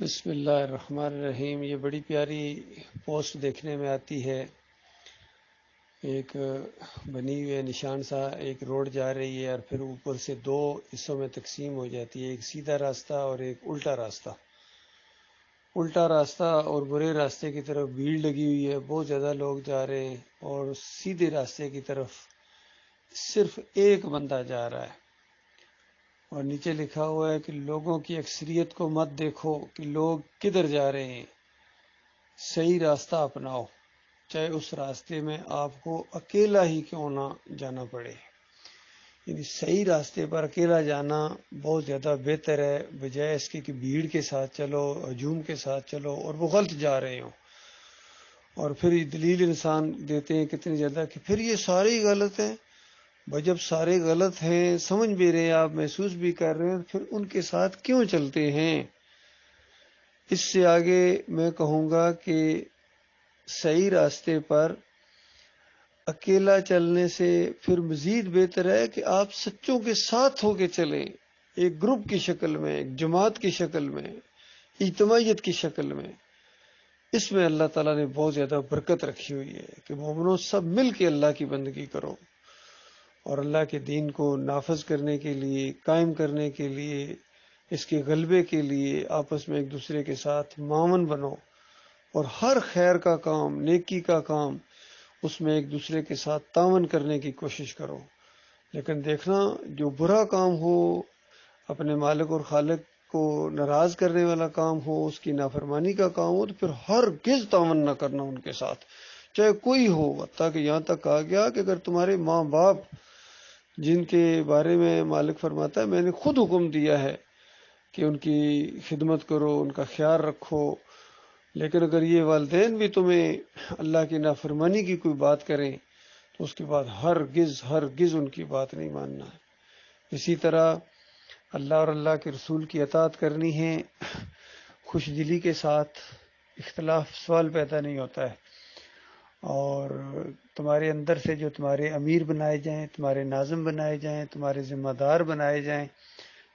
بسم اللہ الرحمن الرحیم۔ یہ بڑی پیاری پوسٹ دیکھنے میں آتی ہے۔ ایک بنی ہوئی ہے نشان سا، ایک روڈ جا رہی ہے اور پھر اوپر سے دو حصوں میں تقسیم ہو جاتی ہے، ایک سیدھا راستہ اور ایک الٹا راستہ۔ الٹا راستہ اور برے راستے کی طرف بھیڑ لگی ہوئی ہے، بہت زیادہ لوگ جا رہے ہیں، اور سیدھے راستے کی طرف صرف ایک بندہ جا رہا ہے۔ اور نیچے لکھا ہوا ہے کہ لوگوں کی اکثریت کو مت دیکھو کہ لوگ کدھر جا رہے ہیں، صحیح راستہ اپناؤ، چاہے اس راستے میں آپ کو اکیلا ہی کیوں نہ جانا پڑے۔ یعنی صحیح راستے پر اکیلا جانا بہت زیادہ بہتر ہے، بجائے اس کے کہ بھیڑ کے ساتھ چلو، ہجوم کے ساتھ چلو اور وہ غلط جا رہے ہوں۔ اور پھر یہ دلیل انسان دیتے ہیں کتنی زیادہ کہ پھر یہ سارے ہی غلط ہیں۔ بھائی جب سارے غلط ہیں، سمجھ بھی رہے ہیں آپ، محسوس بھی کر رہے ہیں، پھر ان کے ساتھ کیوں چلتے ہیں؟ اس سے آگے میں کہوں گا کہ صحیح راستے پر اکیلا چلنے سے پھر مزید بہتر ہے کہ آپ سچوں کے ساتھ ہو کے چلیں، ایک گروپ کی شکل میں، ایک جماعت کی شکل میں، اجتماعیت کی شکل میں۔ اس میں اللہ تعالیٰ نے بہت زیادہ برکت رکھی ہوئی ہے کہ مومنوں سب مل کے اللہ کی بندگی کرو اور اللہ کے دین کو نافذ کرنے کے لیے، قائم کرنے کے لیے، اس کے غلبے کے لیے آپس میں ایک دوسرے کے ساتھ معاون بنو، اور ہر خیر کا کام، نیکی کا کام، اس میں ایک دوسرے کے ساتھ تعاون کرنے کی کوشش کرو۔ لیکن دیکھنا جو برا کام ہو، اپنے مالک اور خالق کو ناراض کرنے والا کام ہو، اس کی نافرمانی کا کام ہو، تو پھر ہرگز تعاون نہ کرنا ان کے ساتھ، چاہے کوئی ہو۔ حتیٰ کہ یہاں تک کہا گیا کہ اگر تمہارے ماں باپ، جن کے بارے میں مالک فرماتا ہے میں نے خود حکم دیا ہے کہ ان کی خدمت کرو، ان کا خیال رکھو، لیکن اگر یہ والدین بھی تمہیں اللہ کی نافرمانی کی کوئی بات کریں تو اس کے بعد ہرگز ان کی بات نہیں ماننا ہے۔ اسی طرح اللہ اور اللہ کے رسول کی اطاعت کرنی ہے، خوش دلی کے ساتھ، اختلاف سوال پیدا نہیں ہوتا ہے۔ اور تمہارے اندر سے جو تمہارے امیر بنائے جائیں، تمہارے ناظم بنائے جائیں، تمہارے ذمہ دار بنائے جائیں،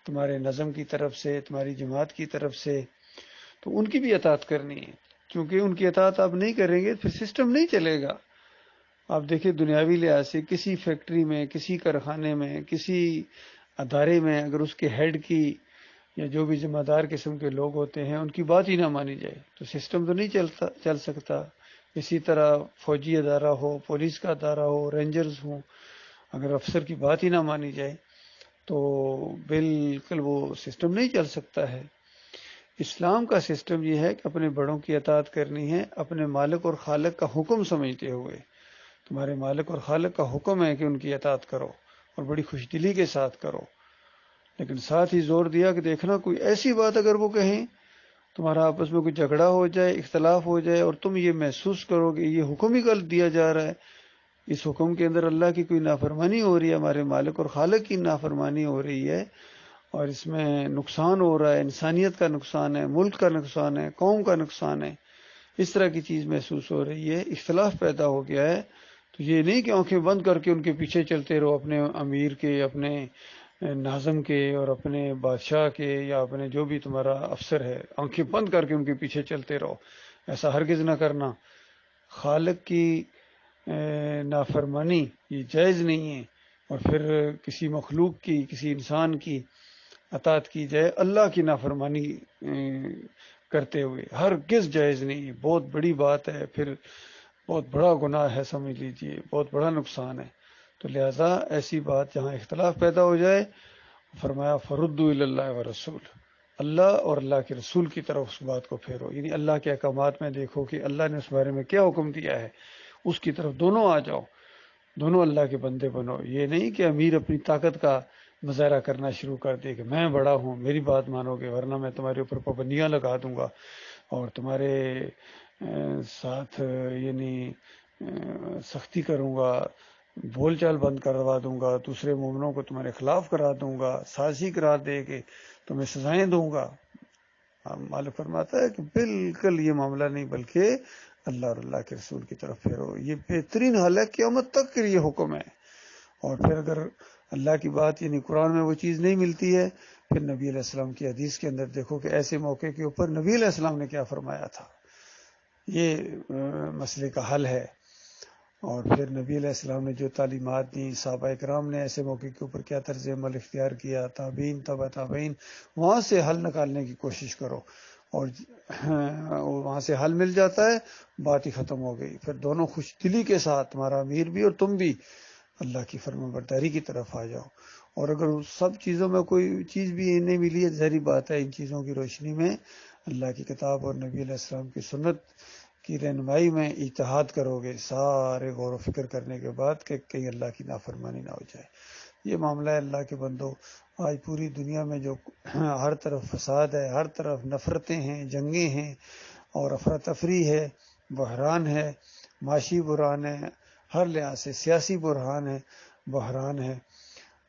تمہارے نظم کی طرف سے، تمہاری جماعت کی طرف سے، تو ان کی بھی اطاعت کرنی ہے، کیونکہ ان کی اطاعت آپ نہیں کریں گے پھر سسٹم نہیں چلے گا۔ آپ دیکھیں دنیاوی لحاظ سے کسی فیکٹری میں، کسی کارخانے میں، کسی ادارے میں اگر اس کے ہیڈ کی یا جو بھی ذمہ دار قسم کے لوگ ہوتے ہیں ان کی بات ہی نہ مانی جائے تو سسٹم تو نہیں چل سکتا۔ اسی طرح فوجی ادارہ ہو، پولیس کا ادارہ ہو، رینجرز ہوں، اگر افسر کی بات ہی نہ مانی جائے تو بالکل وہ سسٹم نہیں چل سکتا ہے۔ اسلام کا سسٹم یہ ہے کہ اپنے بڑوں کی اطاعت کرنی ہے، اپنے مالک اور خالق کا حکم سمجھتے ہوئے۔ تمہارے مالک اور خالق کا حکم ہے کہ ان کی اطاعت کرو اور بڑی خوش دلی کے ساتھ کرو، لیکن ساتھ ہی زور دیا کہ دیکھنا کوئی ایسی بات اگر وہ کہیں، تمہارا آپس میں کوئی جھگڑا ہو جائے، اختلاف ہو جائے، اور تم یہ محسوس کرو کہ یہ حکم ہی غلط دیا جا رہا ہے، اس حکم کے اندر اللہ کی کوئی نافرمانی ہو رہی ہے، ہمارے مالک اور خالق کی نافرمانی ہو رہی ہے، اور اس میں نقصان ہو رہا ہے، انسانیت کا نقصان ہے، ملک کا نقصان ہے، قوم کا نقصان ہے، اس طرح کی چیز محسوس ہو رہی ہے، اختلاف پیدا ہو گیا ہے، تو یہ نہیں کہ آنکھیں بند کر کے ان کے پیچھے چلتے رہو، اپنے امیر کے، اپنے ناظم کے، اور اپنے بادشاہ کے، یا اپنے جو بھی تمہارا افسر ہے، آنکھیں بند کر کے ان کے پیچھے چلتے رہو۔ ایسا ہرگز نہ کرنا۔ خالق کی نافرمانی یہ جائز نہیں ہے، اور پھر کسی مخلوق کی، کسی انسان کی اطاعت کی جائے اللہ کی نافرمانی کرتے ہوئے، ہرگز جائز نہیں ہے، بہت بڑی بات ہے، پھر بہت بڑا گناہ ہے، سمجھ لیجئے بہت بڑا نقصان ہے۔ تو لہذا ایسی بات جہاں اختلاف پیدا ہو جائے، فرمایا فردوا الی اللہ ورسول، اللہ اور اللہ کے رسول کی طرف اس بات کو پھیرو، یعنی اللہ کے احکامات میں دیکھو کہ اللہ نے اس بارے میں کیا حکم دیا ہے، اس کی طرف دونوں آ جاؤ، دونوں اللہ کے بندے بنو۔ یہ نہیں کہ امیر اپنی طاقت کا مظاہرہ کرنا شروع کر دے کہ میں بڑا ہوں، میری بات مانو گے ورنہ میں تمہارے اوپر پابندیاں لگا دوں گا اور تمہارے ساتھ یعنی سختی کروں گا، بول چال بند کروا دوں گا، دوسرے مومنوں کو تمہارے خلاف کرا دوں گا، سازی قرار دے کے تمہیں سزائیں دوں گا۔ مالک فرماتا ہے کہ بالکل یہ معاملہ نہیں، بلکہ اللہ اور اللہ کے رسول کی طرف پھیرو۔ یہ بہترین حال ہے، قیامت تک کے یہ حکم ہے۔ اور پھر اگر اللہ کی بات یعنی قرآن میں وہ چیز نہیں ملتی ہے، پھر نبی علیہ السلام کی حدیث کے اندر دیکھو کہ ایسے موقع کے اوپر نبی علیہ السلام نے کیا فرمایا تھا، یہ مسئلے کا حل ہے۔ اور پھر نبی علیہ السلام نے جو تعلیمات دی، صحابہ کرام نے ایسے موقع کے اوپر کیا طرز عمل اختیار کیا، تابعین تبع تابعین، وہاں سے حل نکالنے کی کوشش کرو، اور وہاں سے حل مل جاتا ہے، بات ہی ختم ہو گئی۔ پھر دونوں خوش دلی کے ساتھ، تمہارا امیر بھی اور تم بھی، اللہ کی فرما برداری کی طرف آ جاؤ۔ اور اگر سب چیزوں میں کوئی چیز بھی نہیں ملی ہے، ظاہری بات ہے ان چیزوں کی روشنی میں اللہ کی کتاب اور نبی علیہ السلام کی سنت کی رہنمائی میں اجتہاد کرو گے، سارے غور و فکر کرنے کے بعد کہ کہیں اللہ کی نافرمانی نہ ہو جائے۔ یہ معاملہ ہے اللہ کے بندو۔ آج پوری دنیا میں جو ہر طرف فساد ہے، ہر طرف نفرتیں ہیں، جنگیں ہیں، اور افراتفری ہے، بحران ہے، معاشی بحران ہے، ہر لحاظ سے سیاسی بحران ہے،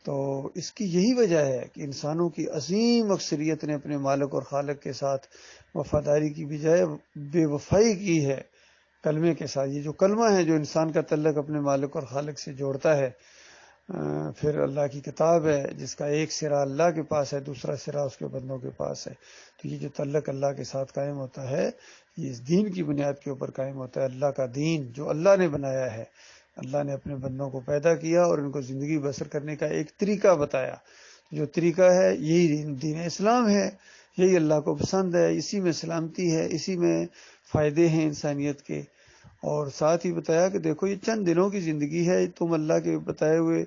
تو اس کی یہی وجہ ہے کہ انسانوں کی عظیم اکثریت نے اپنے مالک اور خالق کے ساتھ وفاداری کی بجائے بے وفائی کی ہے کلمے کے ساتھ۔ یہ جو کلمہ ہے جو انسان کا تعلق اپنے مالک اور خالق سے جوڑتا ہے، پھر اللہ کی کتاب ہے جس کا ایک سرا اللہ کے پاس ہے، دوسرا سرا اس کے بندوں کے پاس ہے، تو یہ جو تعلق اللہ کے ساتھ قائم ہوتا ہے، یہ اس دین کی بنیاد کے اوپر قائم ہوتا ہے۔ اللہ کا دین جو اللہ نے بنایا ہے، اللہ نے اپنے بندوں کو پیدا کیا اور ان کو زندگی بسر کرنے کا ایک طریقہ بتایا، جو طریقہ ہے یہی دین اسلام ہے، یہی اللہ کو پسند ہے، اسی میں سلامتی ہے، اسی میں فائدے ہیں انسانیت کے۔ اور ساتھ ہی بتایا کہ دیکھو یہ چند دنوں کی زندگی ہے، تم اللہ کے بتائے ہوئے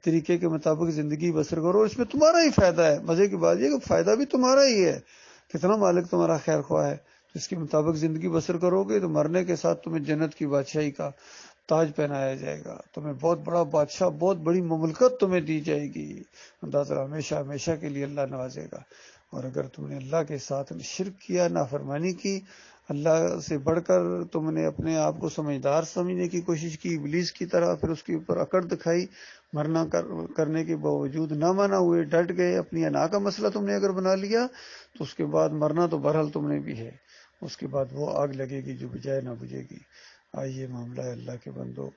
طریقے کے مطابق زندگی بسر کرو، اس میں تمہارا ہی فائدہ ہے۔ مزے کی بات یہ کہ فائدہ بھی تمہارا ہی ہے، کتنا مالک تمہارا خیر خواہ ہے، تو اس کے مطابق زندگی بسر کرو گے تو مرنے کے ساتھ تمہیں جنت کی بادشاہی کا تاج پہنایا جائے گا، تمہیں بہت بڑا بادشاہ، بہت بڑی مملکت تمہیں دی جائے گی، اللہ تعالیٰ ہمیشہ ہمیشہ کے لیے اللہ نوازے گا۔ اور اگر تم نے اللہ کے ساتھ شرک کیا، نافرمانی کی، اللہ سے بڑھ کر تم نے اپنے آپ کو سمجھدار سمجھنے کی کوشش کی ابلیس کی طرح، پھر اس کے اوپر اکڑ دکھائی، مرنا کرنے کے باوجود نہ مانا ہوئے، ڈٹ گئے، اپنی انا کا مسئلہ تم نے اگر بنا لیا، تو اس کے بعد مرنا تو بہرحال تم نے بھی ہے، اس کے بعد وہ آگ لگے گی جو بجائے نہ بجھے گی۔ آئیے معاملہ ہے اللہ کے بندو،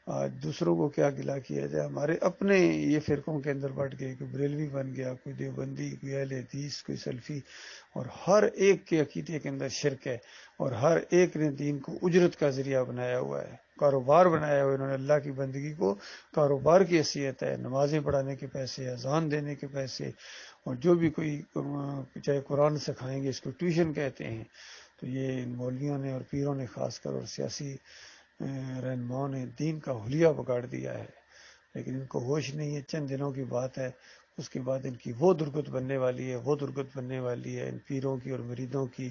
آج دوسروں کو کیا گلا کیا جائے، ہمارے اپنے یہ فرقوں کے اندر بٹ گئے، کوئی بریلوی بن گیا، کوئی دیوبندی، کوئی اہل حدیث، کوئی سلفی، اور ہر ایک کے عقیدے کے اندر شرک ہے، اور ہر ایک نے دین کو اجرت کا ذریعہ بنایا ہوا ہے، کاروبار بنایا ہوا ہے۔ انہوں نے اللہ کی بندگی کو کاروبار کی حیثیت ہے، نمازیں پڑھانے کے پیسے، اذان دینے کے پیسے، اور جو بھی کوئی چاہے قرآن سکھائیں گے، اس کو ٹیوشن کہتے ہیں، تو یہ ان مولویوں نے اور پیروں نے خاص کر اور سیاسی رہنماؤں نے دین کا حلیہ بگاڑ دیا ہے، لیکن ان کو ہوش نہیں ہے، چند دنوں کی بات ہے، اس کے بعد ان کی وہ درگت بننے والی ہے، وہ درگت بننے والی ہے، ان پیروں کی اور مریدوں کی،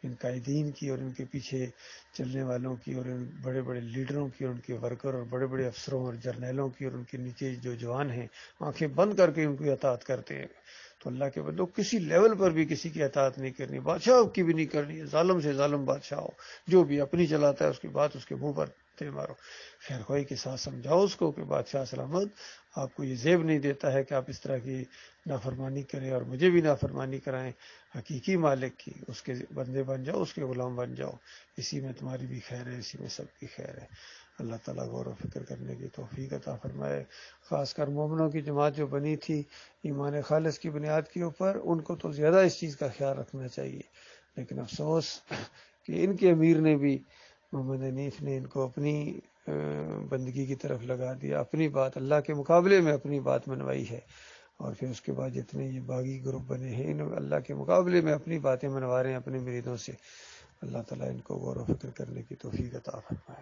ان قائدین کی اور ان کے پیچھے چلنے والوں کی، اور ان بڑے بڑے لیڈروں کی اور ان کے ورکر اور بڑے بڑے افسروں اور جرنیلوں کی، اور ان کے نیچے جو جوان ہیں آنکھیں بند کر کے ان کی اطاعت کرتے ہیں۔ تو اللہ کے بندو کسی لیول پر بھی کسی کی اطاعت نہیں کرنی، بادشاہ کی بھی نہیں کرنی ہے، ظالم سے ظالم بادشاہ ہو، جو بھی اپنی چلاتا ہے اس کی بات اس کے منہ پر تے مارو، خیر خواہی کے ساتھ سمجھاؤ اس کو کہ بادشاہ سلامت آپ کو یہ زیب نہیں دیتا ہے کہ آپ اس طرح کی نافرمانی کریں اور مجھے بھی نافرمانی کرائیں، حقیقی مالک کی اس کے بندے بن جاؤ، اس کے غلام بن جاؤ، اسی میں تمہاری بھی خیر ہے، اسی میں سب کی خیر ہے۔ اللہ تعالیٰ غور و فکر کرنے کی توفیق عطا فرمائے۔ خاص کر مومنوں کی جماعت جو بنی تھی ایمان خالص کی بنیاد کے اوپر، ان کو تو زیادہ اس چیز کا خیال رکھنا چاہیے، لیکن افسوس کہ ان کے امیر نے بھی، محمد حنیف نے، ان کو اپنی بندگی کی طرف لگا دیا، اپنی بات اللہ کے مقابلے میں اپنی بات منوائی ہے، اور پھر اس کے بعد جتنے یہ باغی گروپ بنے ہیں ان اللہ کے مقابلے میں اپنی باتیں منوا رہے ہیں اپنے مریدوں سے۔ اللہ تعالیٰ ان کو غور و فکر کرنے کی توفیق عطا فرمائے۔